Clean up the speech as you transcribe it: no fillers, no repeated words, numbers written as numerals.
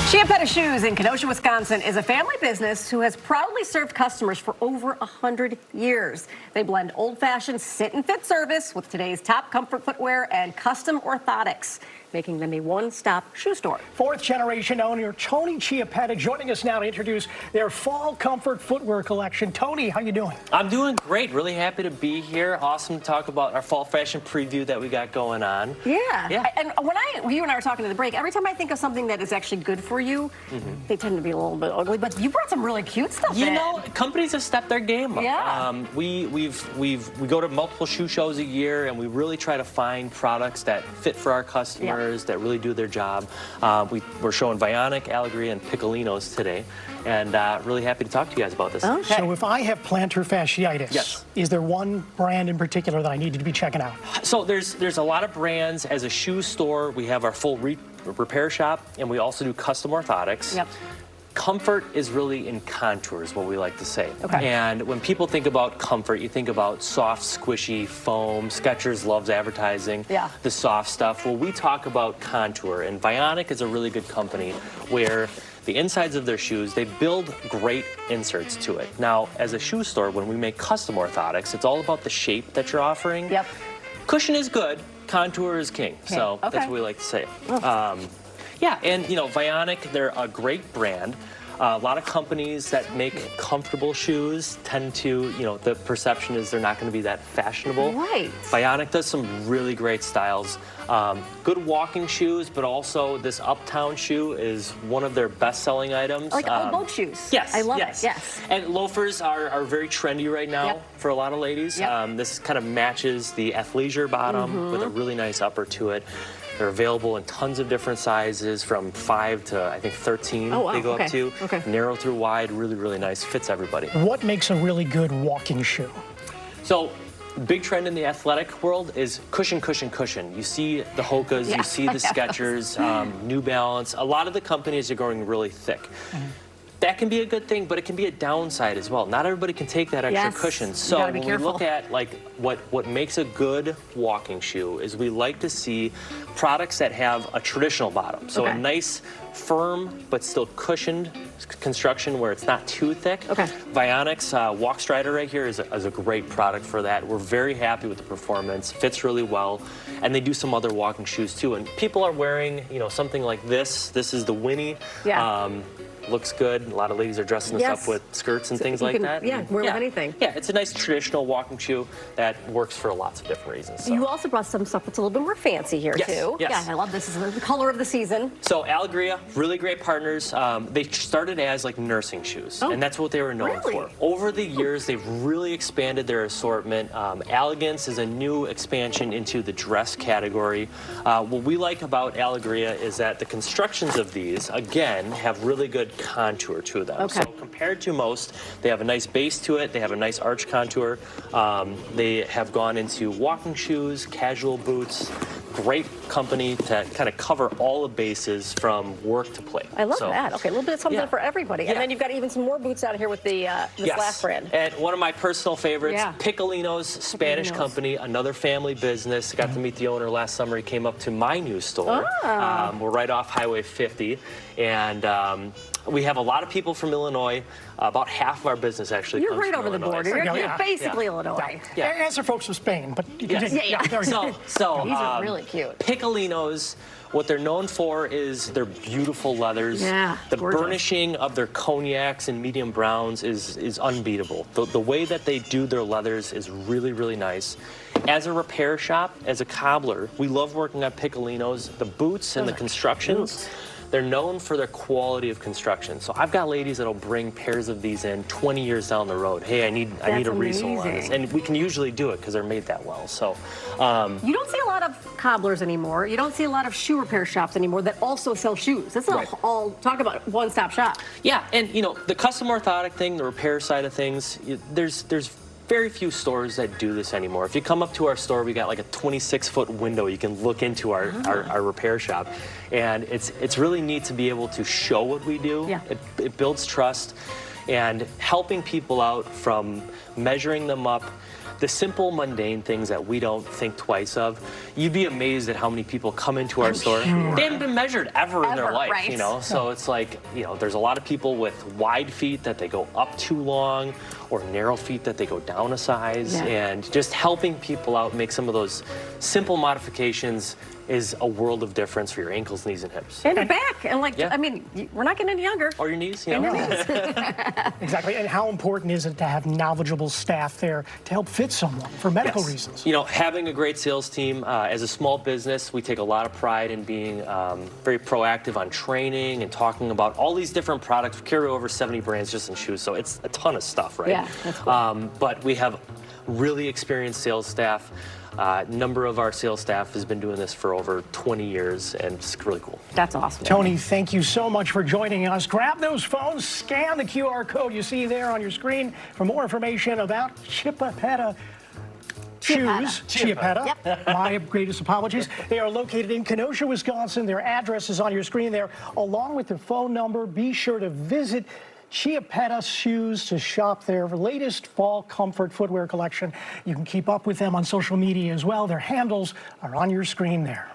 Chiappetta Shoes in Kenosha, Wisconsin is a family business who has proudly served customers for over 100 years. They blend old-fashioned sit and fit service with today's top comfort footwear and custom orthotics, making them a one-stop shoe store. Fourth generation owner Tony Chiappetta joining us now to introduce their fall comfort footwear collection. Tony, how you doing? I'm doing great. Really happy to be here. Awesome to talk about our fall fashion preview that we got going on. Yeah. And when you and I were talking to the break, every time I think of something that is actually good for you, they tend to be a little bit ugly. But you brought some really cute stuff in. You know, companies have stepped their game up. Yeah. We go to multiple shoe shows a year, and we really try to find products that fit for our customers, that really do their job. We're showing Vionic, Alegria, and Piccolinos today, and really happy to talk to you guys about this. Okay. So if I have plantar fasciitis, Yes. is there one brand in particular that I need to be checking out? So there's a lot of brands. As a shoe store, we have our full repair shop, and we also do custom orthotics. Yep. Comfort is really in contours, what we like to say. Okay. And when people think about comfort, you think about soft, squishy foam. Skechers loves advertising the soft stuff. Well, we talk about contour, and Vionic is a really good company where the insides of their shoes, they build great inserts to it. Now, as a shoe store, when we make custom orthotics, it's all about the shape that you're offering. Yep. Cushion is good, contour is king. So that's what we like to say. Yeah, and you know, Vionic, they're a great brand. A lot of companies that make comfortable shoes tend to, you know, the perception is they're not going to be that fashionable. Right. Vionic does some really great styles. Good walking shoes, but also this Uptown shoe is one of their best-selling items. Like old boat shoes. Yes, I love yes. it, yes. And loafers are very trendy right now for a lot of ladies. This kind of matches the athleisure bottom with a really nice upper to it. They're available in tons of different sizes, from 5 to, I think, 13 they go up to. Narrow through wide, really, really nice. Fits everybody. What makes a really good walking shoe? So, big trend in the athletic world is cushion, cushion, cushion. You see the Hokas, you see the Skechers, New Balance. A lot of the companies are going really thick. That can be a good thing, but it can be a downside as well. Not everybody can take that extra cushion. So when we look at like what makes a good walking shoe is we like to see products that have a traditional bottom. So a nice, firm, but still cushioned construction where it's not too thick. Vionic's Walk Strider right here is a great product for that. We're very happy with the performance. Fits really well. And they do some other walking shoes too. And people are wearing, you know, something like this. This is the Winnie. Looks good. A lot of ladies are dressing this up with skirts and things like that. Yeah, wear with anything. Yeah, it's a nice traditional walking shoe that works for lots of different reasons. So. You also brought some stuff that's a little bit more fancy here, too. Yes. Yeah, I love this. This is the color of the season. So Alegria, really great partners. They started as like nursing shoes, and that's what they were known for. Over the years, they've really expanded their assortment. Elegance is a new expansion into the dress category. What we like about Alegria is that the constructions of these, again, have really good contour to them. So compared to most, they have a nice base to it. They have a nice arch contour. They have gone into walking shoes, casual boots. Great company to kind of cover all the bases from work to play. I love that. Okay, a little bit of something for everybody. And then you've got even some more boots out here with the last brand. And one of my personal favorites, Piccolinos, Spanish company, another family business. Got to meet the owner last summer. He came up to my new store. We're right off Highway 50. And we have a lot of people from Illinois. About half of our business actually comes from Illinois. You're right over the border. You're basically Illinois. As are folks from Spain, but you can So these are really cute. Piccolinos, what they're known for is their beautiful leathers. The burnishing of their cognacs and medium browns is unbeatable. The way that they do their leathers is really, really nice. As a repair shop, as a cobbler, we love working on Piccolinos. The boots and the constructions. They're known for their quality of construction. So I've got ladies that'll bring pairs of these in 20 years down the road. Hey, I need a resole on this. And we can usually do it because they're made that well. So you don't see a lot of cobblers anymore. You don't see a lot of shoe repair shops anymore that also sell shoes. That's all talk about one-stop shop. Yeah, and you know, the custom orthotic thing, the repair side of things, there's very few stores that do this anymore. If you come up to our store, we got like a 26-foot window. You can look into our repair shop. And it's really neat to be able to show what we do. It builds trust, and helping people out from measuring them up the simple, mundane things that we don't think twice of. You'd be amazed at how many people come into our store. sure. They haven't been measured ever in their life, right. you know? So it's like, you know, there's a lot of people with wide feet that they go up too long, or narrow feet that they go down a size. Yeah. And just helping people out make some of those simple modifications is a world of difference for your ankles, knees, and hips. And your back. And like, Yeah. I mean, we're not getting any younger. Or your knees, you And know? your knees. Exactly. And how important is it to have knowledgeable staff there to help fit someone for medical Yes. reasons? You know, having a great sales team, as a small business, we take a lot of pride in being very proactive on training and talking about all these different products. We carry over 70 brands just in shoes, so it's a ton of stuff, right? Yeah, that's cool. But we have really experienced sales staff. Number of our sales staff has been doing this for over 20 years, and it's really cool. That's awesome. Tony, thank you so much for joining us. Grab those phones, scan the QR code you see there on your screen for more information about Chiappetta shoes. Chiappetta. Yep. My greatest apologies. They are located in Kenosha, Wisconsin. Their address is on your screen there, along with their phone number. Be sure to visit Chiappetta Shoes to shop their latest fall comfort footwear collection. You can keep up with them on social media as well. Their handles are on your screen there.